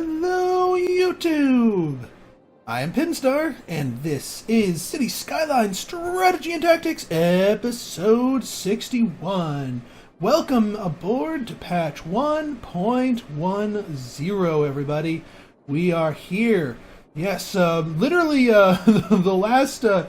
Hello, YouTube! I am Pinstar, and this is City Skylines Strategy and Tactics, episode 61. Welcome aboard to patch 1.10, everybody. We are here. Yes, literally, the last, the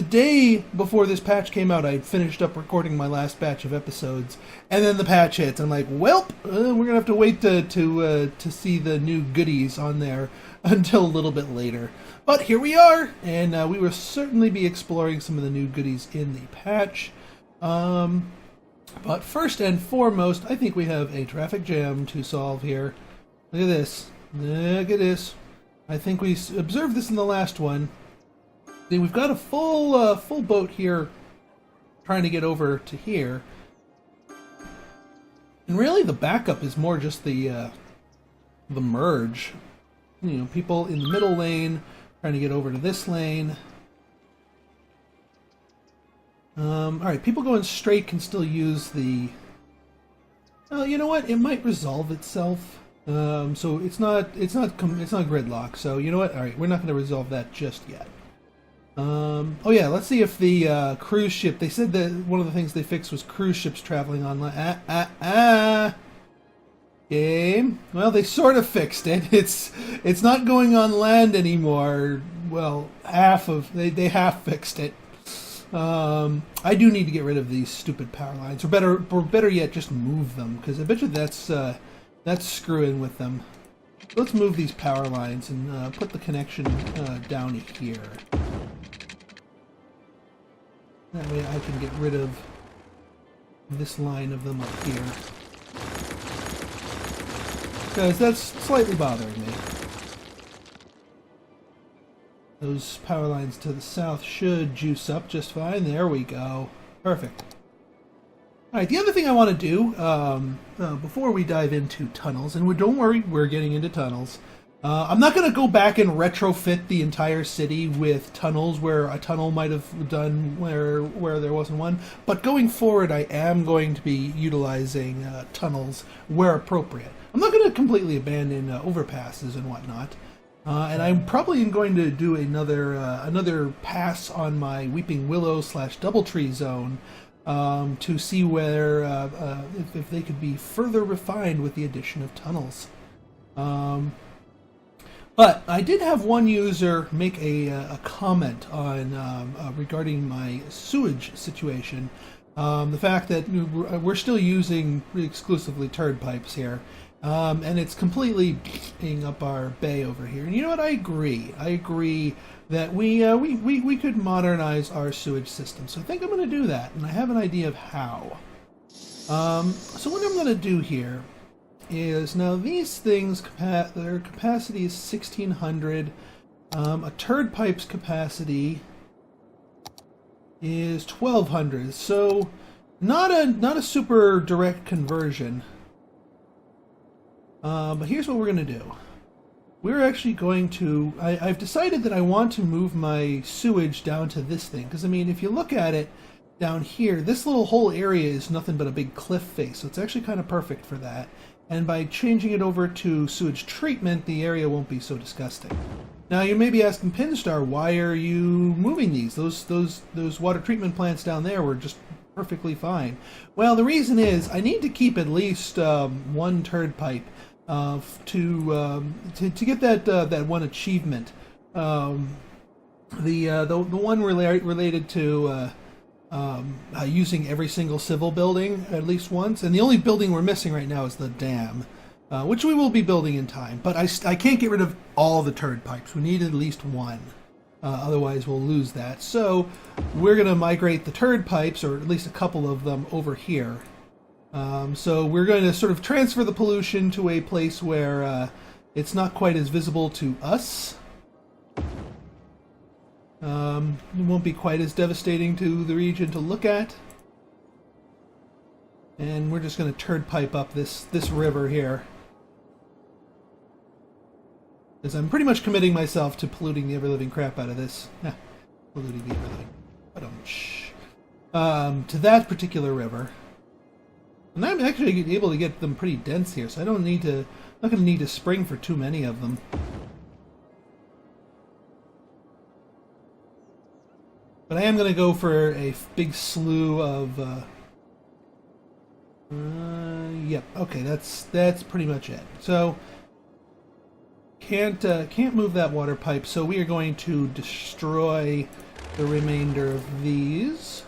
day before this patch came out, I finished up recording my last batch of episodes, and then the patch hits. I'm like, welp, we're gonna have to wait to see the new goodies on there until a little bit later. But here we are, and we will certainly be exploring some of the new goodies in the patch. But first and foremost, I think we have a traffic jam to solve here. Look at this. Look at this. I think we observed this in the last one. See, we've got a full boat here trying to get over to here. And really the backup is more just the merge. You know, people in the middle lane trying to get over to this lane. Alright, people going straight can still use the... Well, you know what? It might resolve itself. So it's not gridlock. So you know what? All right, we're not going to resolve that just yet. Oh yeah, let's see if the cruise ship. They said that one of the things they fixed was cruise ships traveling on land. Game. Well, they sort of fixed it. It's not going on land anymore. Well, they half fixed it. I do need to get rid of these stupid power lines, or better yet, just move them, because I bet you that's screwing with them. Let's move these power lines and put the connection down here. That way I can get rid of this line of them up here. Because that's slightly bothering me. Those power lines to the south should juice up just fine. There we go. Perfect. Alright, the other thing I want to do, before we dive into tunnels, and don't worry, we're getting into tunnels. I'm not going to go back and retrofit the entire city with tunnels where a tunnel might have done where there wasn't one, but going forward I am going to be utilizing tunnels where appropriate. I'm not going to completely abandon overpasses and whatnot, and I'm probably going to do another pass on my Weeping Willow / Doubletree zone, to see where if they could be further refined with the addition of tunnels. But I did have one user make a comment on regarding my sewage situation. The fact that we're still using exclusively turd pipes here, and it's completely being up our bay over here. And you know what? I agree. I agree that we could modernize our sewage system. So I think I'm going to do that, and I have an idea of how. So what I'm going to do here is, now these things, their capacity is 1600. A turd pipe's capacity is 1200. So not a super direct conversion. But here's what we're going to do. We're actually going to... I've decided that I want to move my sewage down to this thing. Because, I mean, if you look at it down here, this little whole area is nothing but a big cliff face. So it's actually kind of perfect for that. And by changing it over to sewage treatment, the area won't be so disgusting. Now, you may be asking, Pinstar, why are you moving these? Those water treatment plants down there were just perfectly fine. Well, the reason is I need to keep at least one turd pipe to get that one achievement, the one related to using every single civil building at least once, and the only building we're missing right now is the dam, which we will be building in time. But I can't get rid of all the turd pipes. We need at least one, otherwise we'll lose that. So we're going to migrate the turd pipes, or at least a couple of them, over here. So we're going to sort of transfer the pollution to a place where it's not quite as visible to us. It won't be quite as devastating to the region to look at. And we're just going to turd pipe up this river here, as I'm pretty much committing myself to polluting the ever-living crap out of this. Polluting the ever-living... to that particular river. And I'm actually able to get them pretty dense here, so I don't need to, not going to need to spring for too many of them. But I am going to go for a big slew of... yep. Okay, that's pretty much it. So can't move that water pipe. So we are going to destroy the remainder of these.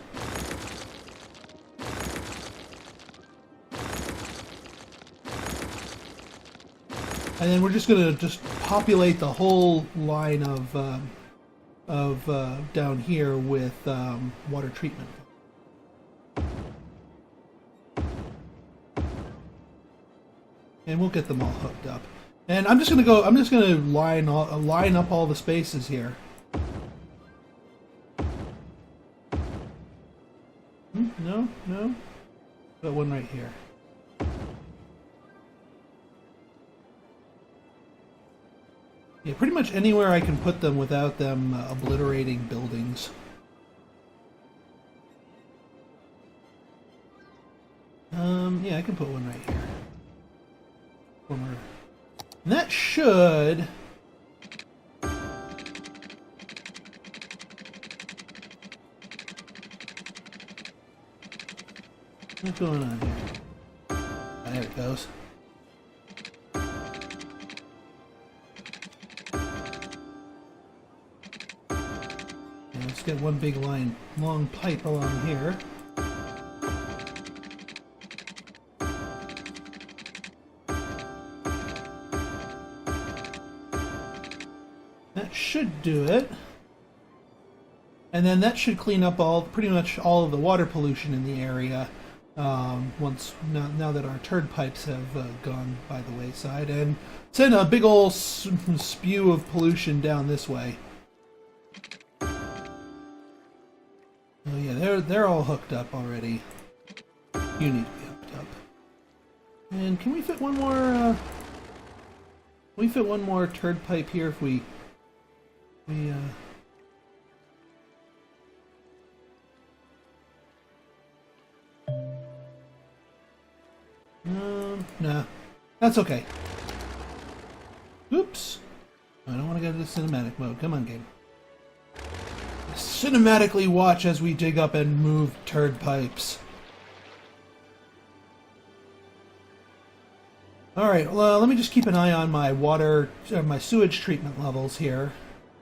And then we're just going to populate the whole line of down here with water treatment. And we'll get them all hooked up. And I'm just gonna line up all the spaces here. No. Got one right here. Yeah, pretty much anywhere I can put them without them obliterating buildings. Yeah, I can put one right here. And that should... What's going on here? Oh, there it goes. And let's get one big long pipe along here. That should do it. And then that should clean up pretty much all of the water pollution in the area. Now that our turd pipes have gone by the wayside, and send a big old spew of pollution down this way. Oh yeah, they're all hooked up already. You need to be hooked up. And can we fit one more? Can we fit one more turd pipe here if we Nah, that's okay. Oops. I don't want to go to the cinematic mode. Come on, game. Cinematically watch as we dig up and move turd pipes. Alright, well, let me just keep an eye on my my sewage treatment levels here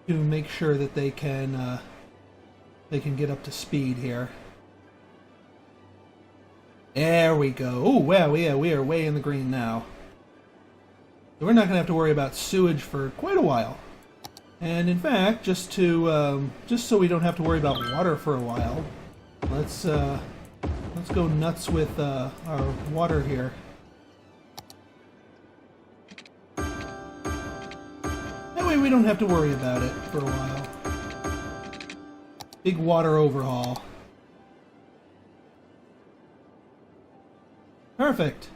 to make sure that they can get up to speed here. There we go. Oh, wow, yeah, we are way in the green now. So we're not going to have to worry about sewage for quite a while. And in fact, just so we don't have to worry about water for a while, let's go nuts with our water here. That way we don't have to worry about it for a while. Big water overhaul. Perfect.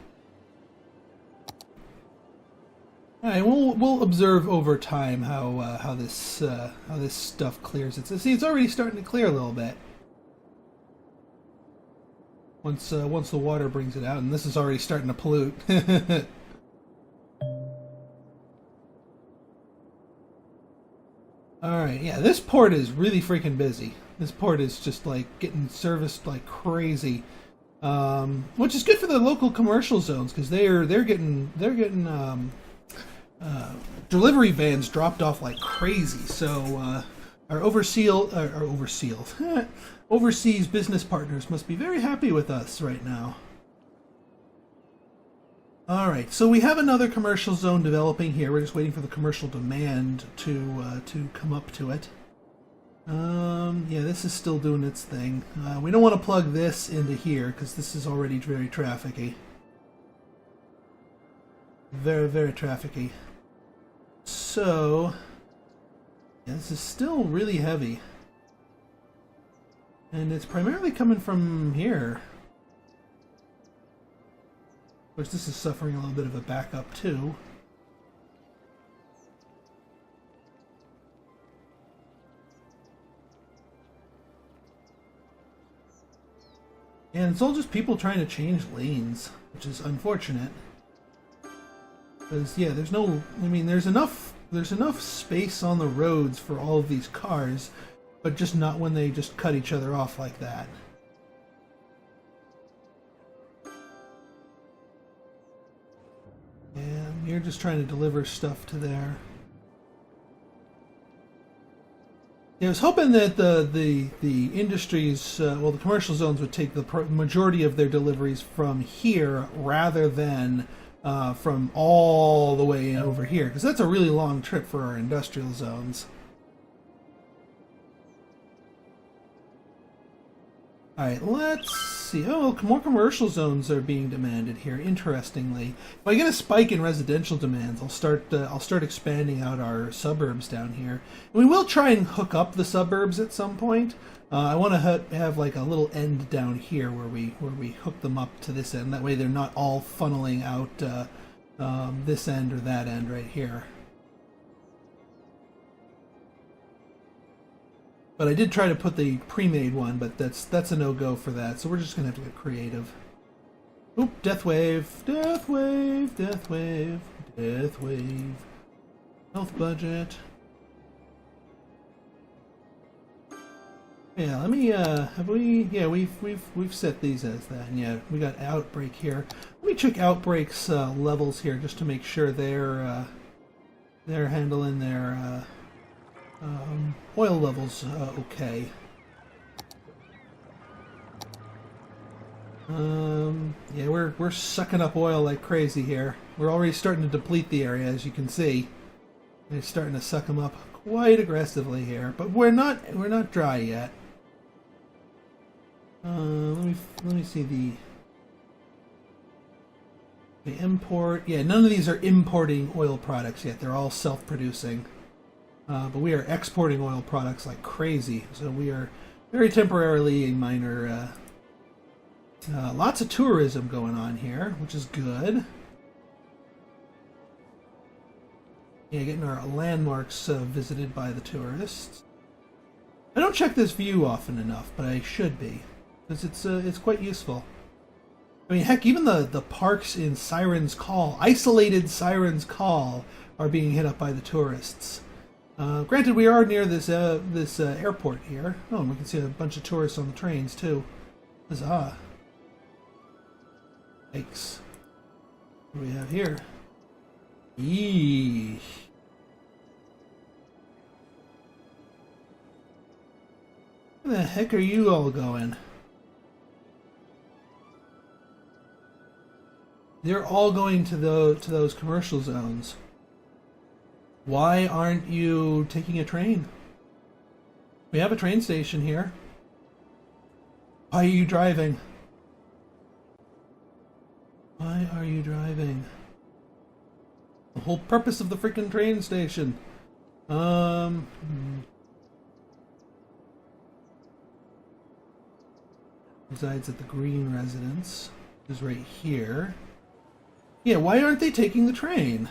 All right, we'll observe over time how this stuff clears it. So see, it's already starting to clear a little bit. Once the water brings it out, and this is already starting to pollute. All right, yeah, this port is really freaking busy. This port is just like getting serviced like crazy. Which is good for the local commercial zones because they're getting delivery vans dropped off like crazy. So our overseas business partners must be very happy with us right now. All right, so we have another commercial zone developing here. We're just waiting for the commercial demand to come up to it. Yeah, this is still doing its thing. We don't want to plug this into here because this is already very trafficy. Very, very trafficy. So, yeah, this is still really heavy. And it's primarily coming from here. Of course, this is suffering a little bit of a backup too. And it's all just people trying to change lanes, which is unfortunate. Because, yeah, there's no... I mean, there's enough space on the roads for all of these cars, but just not when they just cut each other off like that. And you're just trying to deliver stuff to there. Yeah, I was hoping that the industries, well, the commercial zones would take the majority of their deliveries from here rather than from all the way over here, because that's a really long trip for our industrial zones. Alright, let's see. Oh, more commercial zones are being demanded here, interestingly. If I get a spike in residential demands, I'll start expanding out our suburbs down here. And we will try and hook up the suburbs at some point. I want to have like a little end down here where we hook them up to this end. That way they're not all funneling out this end or that end right here. But I did try to put the pre-made one, but that's a no-go for that, so we're just going to have to get creative. Oop, death wave, death wave, death wave, death wave. Health budget. Yeah, let me, have we, yeah, we've set these as that, and yeah, we got outbreak here. Let me check outbreaks levels here just to make sure they're handling their, oil levels okay. Yeah, we're sucking up oil like crazy here. We're already starting to deplete the area, as you can see. They're starting to suck them up quite aggressively here, but we're not dry yet. Let me see the import. Yeah, none of these are importing oil products yet. They're all self-producing. But we are exporting oil products like crazy, so we are very temporarily a minor... lots of tourism going on here, which is good. Yeah, getting our landmarks visited by the tourists. I don't check this view often enough, but I should be, because it's quite useful. I mean, heck, even the parks in Siren's Call, isolated Siren's Call, are being hit up by the tourists. Granted, we are near this airport here. Oh, and we can see a bunch of tourists on the trains too. Huzzah! Yikes! What do we have here? Eesh! Where the heck are you all going? They're all going to those commercial zones. Why aren't you taking a train? We have a train station here. Why are you driving? Why are you driving? The whole purpose of the freaking train station. Resides at the Green Residence. Is right here. Yeah, why aren't they taking the train?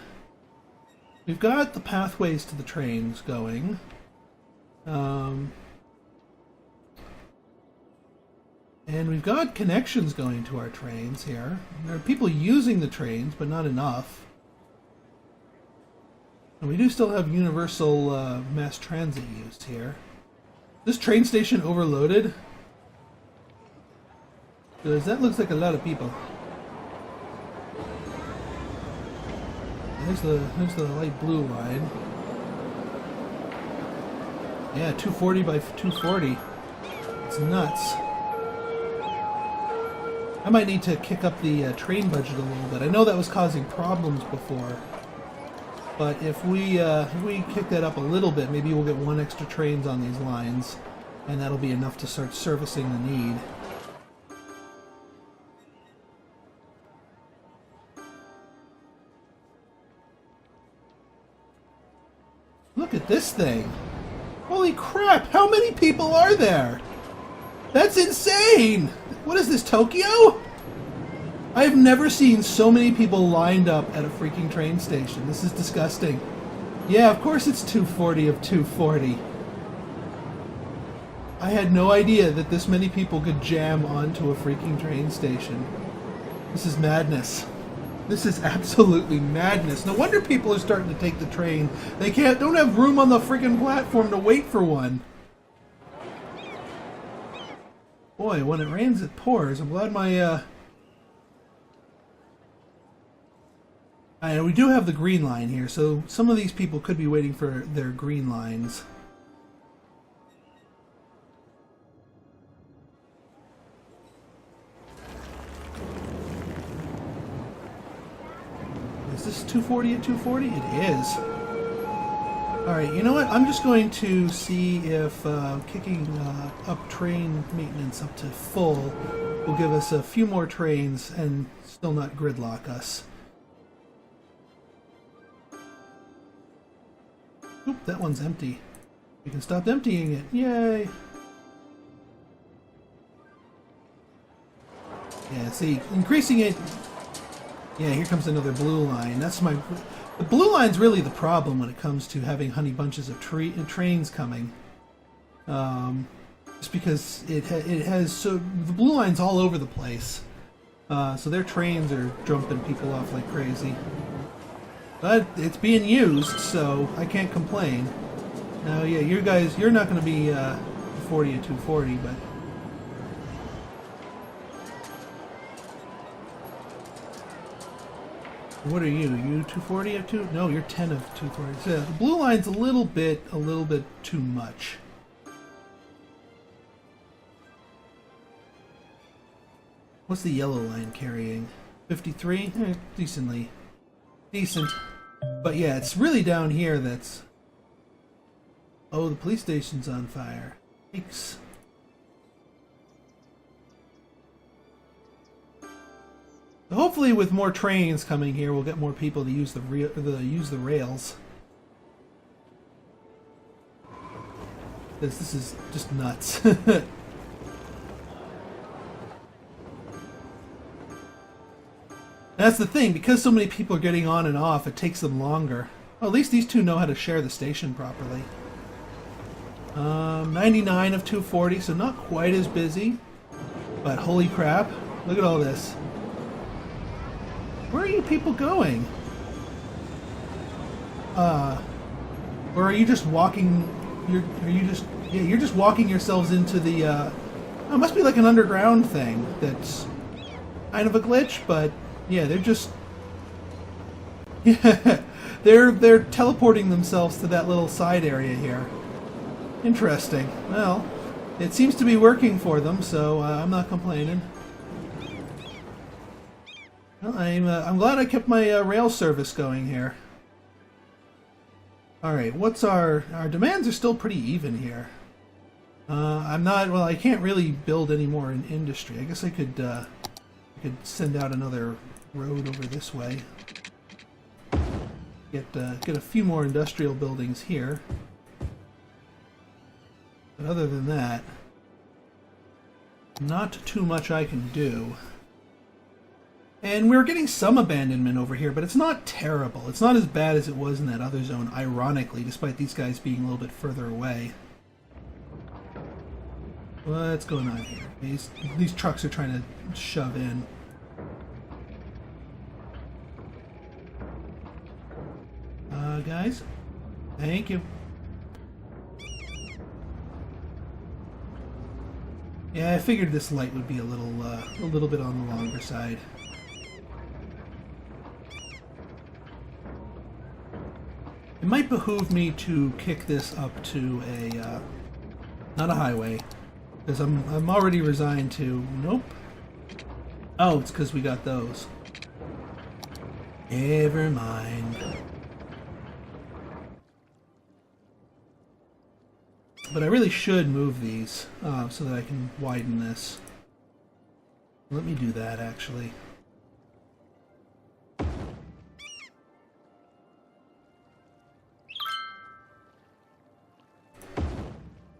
We've got the pathways to the trains going. And we've got connections going to our trains here. There are people using the trains, but not enough. And we do still have universal mass transit used here. This train station overloaded? Because that looks like a lot of people. There's the light blue line. Yeah, 240 by 240. It's nuts. I might need to kick up the train budget a little bit. I know that was causing problems before, but if we kick that up a little bit, maybe we'll get one extra trains on these lines, and that'll be enough to start servicing the need. Look at this thing. Holy crap, how many people are there? That's insane! What is this, Tokyo? I've never seen so many people lined up at a freaking train station. This is disgusting. Yeah, of course it's 240 of 240. I had no idea that this many people could jam onto a freaking train station. This is madness. This is absolutely madness. No wonder people are starting to take the train. They don't have room on the freaking platform to wait for one. Boy, when it rains, it pours. I'm glad my, we do have the green line here, so some of these people could be waiting for their green lines. Is this 240 at 240? It is. Alright, you know what? I'm just going to see if kicking up train maintenance up to full will give us a few more trains and still not gridlock us. Oop, that one's empty. We can stop emptying it. Yay! Yeah, see, increasing it... Yeah, here comes another blue line. That's my... The blue line's really the problem when it comes to having honey bunches of trains coming. Just because it has... So the blue line's all over the place. So their trains are jumping people off like crazy. But it's being used, so I can't complain. Now, yeah, you guys, you're not going to be 40 at 240, but... What are you? You 240 at 2? No, you're 10 of 240. So the blue line's a little bit too much. What's the yellow line carrying? 53? Decently. Decent. But yeah, it's really down here that's... Oh, the police station's on fire. Yikes. Hopefully, with more trains coming here, we'll get more people to use the rails. This is just nuts. That's the thing, because so many people are getting on and off, it takes them longer. Well, at least these two know how to share the station properly. 99 of 240, so not quite as busy. But holy crap, look at all this. Where are you people going? Or are you just walking... You're just walking yourselves into the... it must be like an underground thing that's kind of a glitch, but... Yeah, they're just... Yeah, they're teleporting themselves to that little side area here. Interesting. Well, it seems to be working for them, so I'm not complaining. Well, I'm glad I kept my rail service going here. All right, what's our demands are still pretty even here. I'm not... Well, I can't really build any more in industry. I guess I could send out another road over this way. Get a few more industrial buildings here. But other than that, not too much I can do. And we're getting some abandonment over here, but it's not terrible. It's not as bad as it was in that other zone, ironically, despite these guys being a little bit further away. What's going on here? These trucks are trying to shove in. Guys, thank you. Yeah, I figured this light would be a little bit on the longer side. It might behoove me to kick this up to a not a highway, because I'm already resigned to. Nope. Oh, it's because we got those. Never mind. But I really should move these so that I can widen this. Let me do that, actually.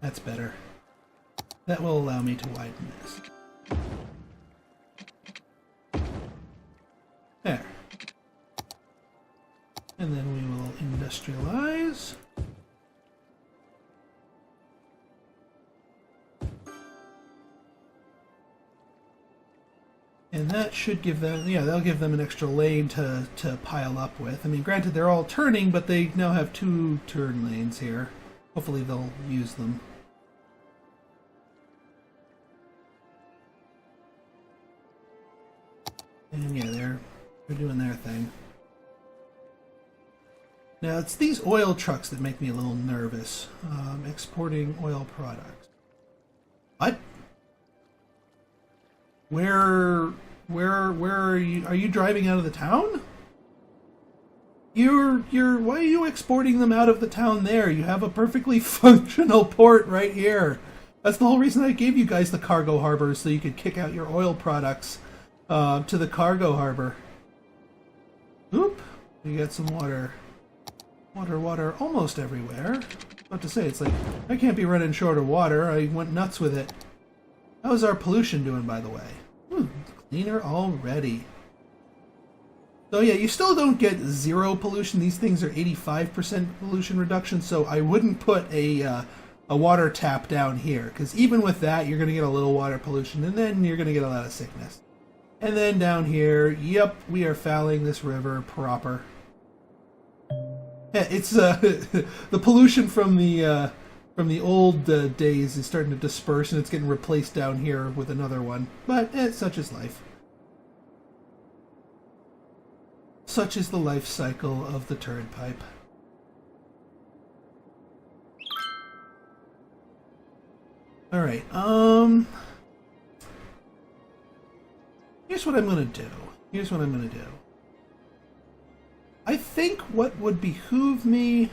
That's better. That will allow me to widen this. There. And then we will industrialize. And that should give them, yeah, that'll give them an extra lane to pile up with. I mean, granted, they're all turning, but they now have 2 turn lanes here. Hopefully they'll use them. And yeah, they're doing their thing. Now, it's these oil trucks that make me a little nervous. Exporting oil products. What? Where are you? Are you driving out of the town? Why are you exporting them out of the town there? You have a perfectly functional port right here. That's the whole reason I gave you guys the cargo harbor, so you could kick out your oil products to the cargo harbor. Oop, you got some water. Water almost everywhere. About to say, it's like, I can't be running short of water. I went nuts with it. How's our pollution doing, by the way? Cleaner already. So yeah, you still don't get 0 pollution. These things are 85% pollution reduction, so I wouldn't put a water tap down here, because even with that, you're going to get a little water pollution, and then you're going to get a lot of sickness. And then down here, yep, we are fouling this river proper. Yeah, it's the pollution from the old days is starting to disperse, and it's getting replaced down here with another one. But such is life. Such is the life cycle of the turd pipe. All right. Here's what I'm gonna do. I think what would behoove me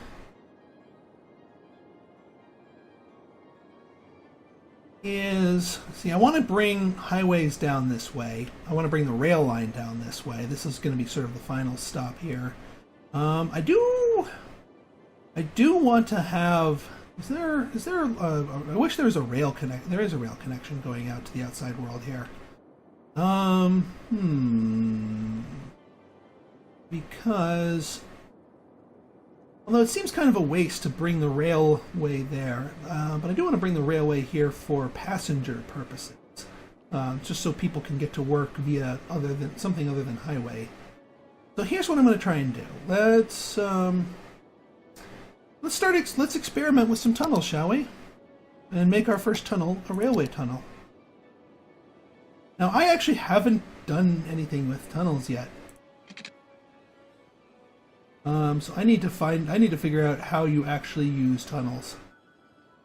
is, see, I want to bring highways down this way. I want to bring the rail line down this way. This is going to be sort of the final stop here. I do want to have. I wish there was a rail connect. There is a rail connection going out to the outside world here. Because, although it seems kind of a waste to bring the railway there, but I do want to bring the railway here for passenger purposes, just so people can get to work via something other than highway. So here's what I'm going to try and do. Let's experiment with some tunnels, shall we? And make our first tunnel a railway tunnel. Now, I actually haven't done anything with tunnels yet. So I need to figure out how you actually use tunnels.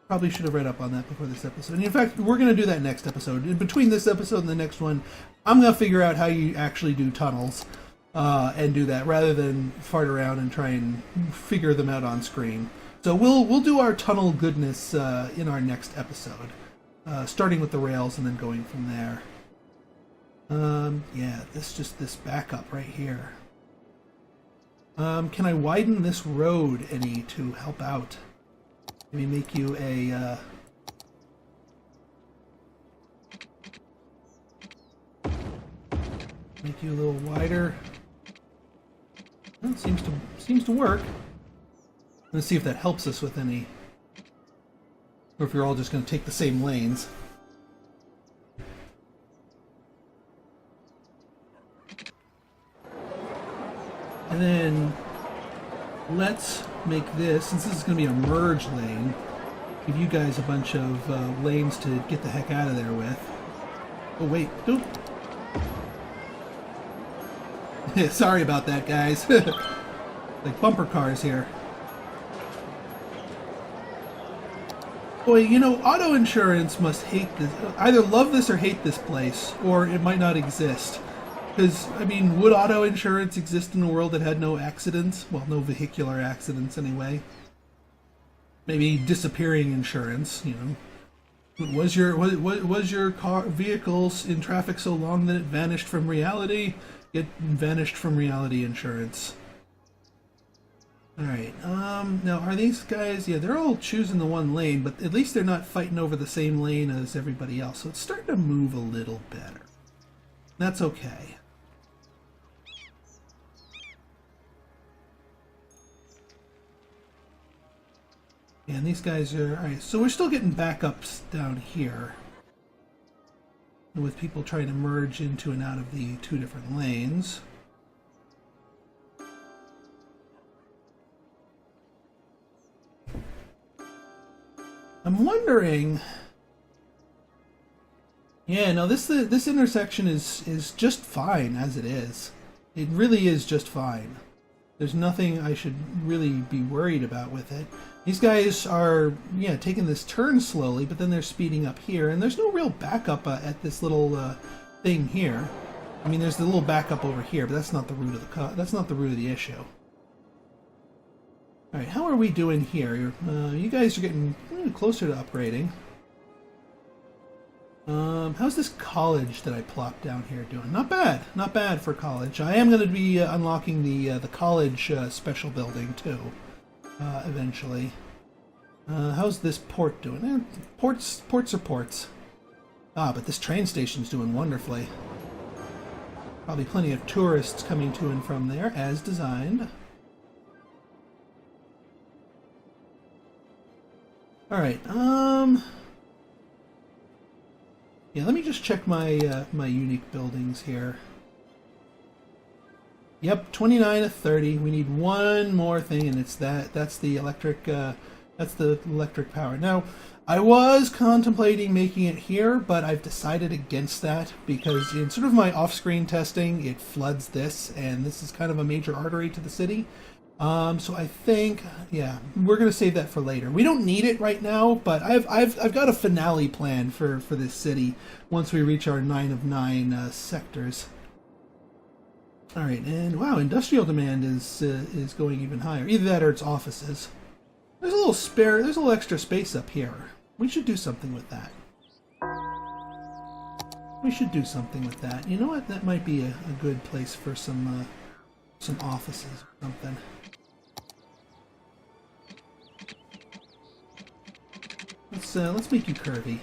Probably should have read up on that before this episode. And in fact, we're going to do that next episode. In between this episode and the next one, I'm going to figure out how you actually do tunnels, and do that rather than fart around and try and figure them out on screen. So we'll do our tunnel goodness in our next episode, starting with the rails and then going from there. Yeah, this backup right here. Can I widen this road any to help out? Maybe make you a, make you a little wider. Well, it seems to work. Let's see if that helps us with any, or if you're all just going to take the same lanes. And then let's make this, since this is going to be a merge lane, give you guys a bunch of lanes to get the heck out of there with. Oh wait, oop. Sorry about that, guys. Like bumper cars here. Boy, you know, auto insurance must hate this. Either love this or hate this place, or it might not exist. Because, I mean, would auto insurance exist in a world that had no accidents? Well, no vehicular accidents, anyway. Maybe disappearing insurance, you know. Was your car vehicles in traffic so long that it vanished from reality? It vanished from reality insurance. Alright, now are these guys, yeah, they're all choosing the one lane, but at least they're not fighting over the same lane as everybody else, so it's starting to move a little better. That's okay. Yeah, and these guys are, alright, so we're still getting backups down here. with people trying to merge into and out of the two different lanes. I'm wondering... Yeah, no, this intersection is just fine as it is. It really is just fine. There's nothing I should really be worried about with it. These guys are, yeah, taking this turn slowly, but then they're speeding up here, and there's no real backup at this little thing here. I mean, there's the little backup over here, but that's not the root of the issue. All right, how are we doing here? You guys are getting closer to upgrading. How's this college that I plopped down here doing? Not bad. Not bad for college. I am going to be unlocking the college special building, too, eventually. How's this port doing? Ports are ports. Ah, but this train station's doing wonderfully. Probably plenty of tourists coming to and from there, as designed. Alright, yeah, let me just check my my unique buildings here. Yep, 29 of 30. We need one more thing, and it's that's the electric power. Now, I was contemplating making it here, but I've decided against that because in sort of my off-screen testing, it floods this, and this is kind of a major artery to the city. So I think, yeah, we're gonna save that for later. We don't need it right now, but I've got a finale plan for this city once we reach our 9 of 9 sectors. All right, and wow, industrial demand is going even higher. Either that or it's offices. There's a little extra space up here. We should do something with that. We should do something with that. You know what? That might be a good place for some offices or something. Let's make you curvy.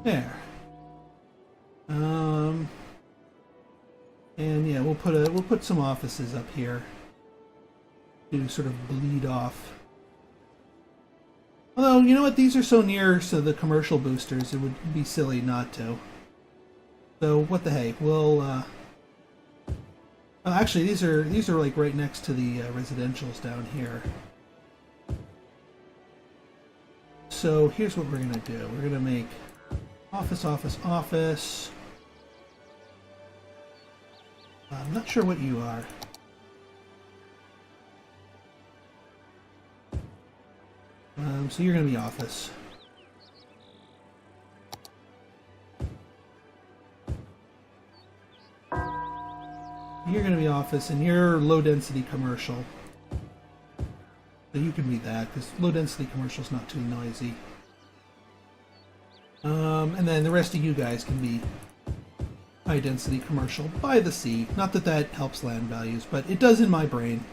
There. And yeah, we'll put some offices up here to sort of bleed off. Although, you know what, these are so near to the commercial boosters, it would be silly not to. So what the hey, we'll oh, actually these are like right next to the residentials down here. So here's what we're gonna do. We're gonna make office, office, office. I'm not sure what you are. So you're going to be office. You're going to be office, and you're low-density commercial. So you can be that, because low-density commercial is not too noisy. And then the rest of you guys can be high-density commercial by the sea. Not that that helps land values, but it does in my brain.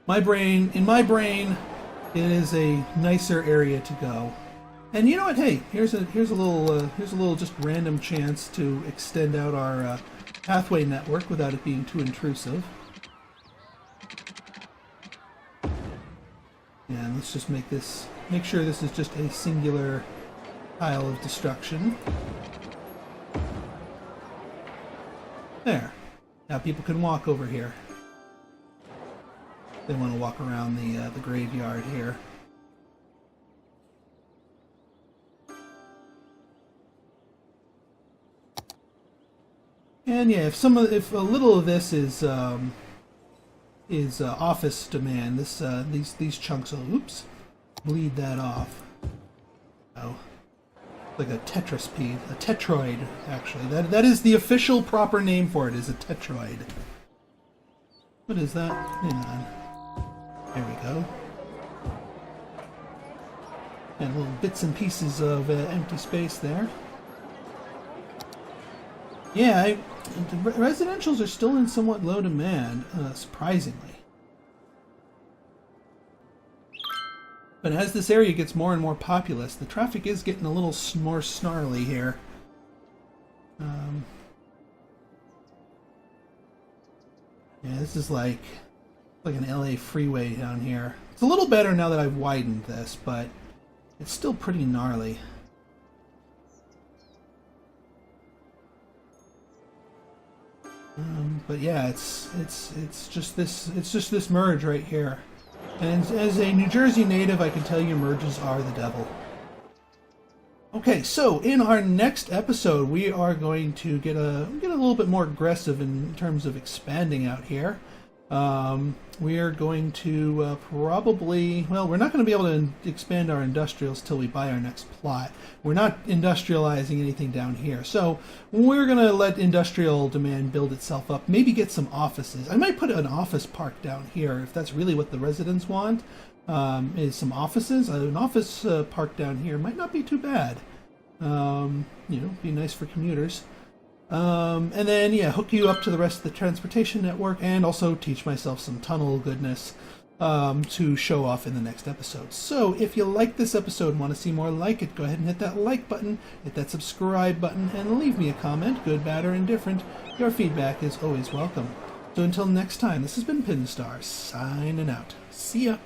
In my brain, it is a nicer area to go. And you know what? Hey, here's a little just random chance to extend out our pathway network without it being too intrusive. And let's just make sure this is just a singular pile of destruction. There. Now people can walk over here. They want to walk around the graveyard here. And yeah, if a little of this is office demand, these chunks will bleed that off. Oh, like a tetroid actually. That is the official proper name for it. Is a tetroid. What is that? Hang on. There we go. And little bits and pieces of empty space there. Yeah, the residentials are still in somewhat low demand, surprisingly. But as this area gets more and more populous, the traffic is getting a little more snarly here. Yeah, this is like an LA freeway down here. It's a little better now that I've widened this, but it's still pretty gnarly. But yeah, it's just this merge right here. And as a New Jersey native, I can tell you merges are the devil. Okay, so in our next episode, we are going to get a little bit more aggressive in terms of expanding out here. We are going to probably, well, we're not going to be able to expand our industrials till we buy our next plot. We're not industrializing anything down here. So we're going to let industrial demand build itself up, maybe get some offices. I might put an office park down here if that's really what the residents want, is some offices. An office park down here might not be too bad. You know, be nice for commuters. And then, yeah, hook you up to the rest of the transportation network and also teach myself some tunnel goodness to show off in the next episode. So if you like this episode and want to see more like it, go ahead and hit that like button, hit that subscribe button, and leave me a comment, good, bad, or indifferent. Your feedback is always welcome. So until next time, this has been Pinstar, signing out. See ya!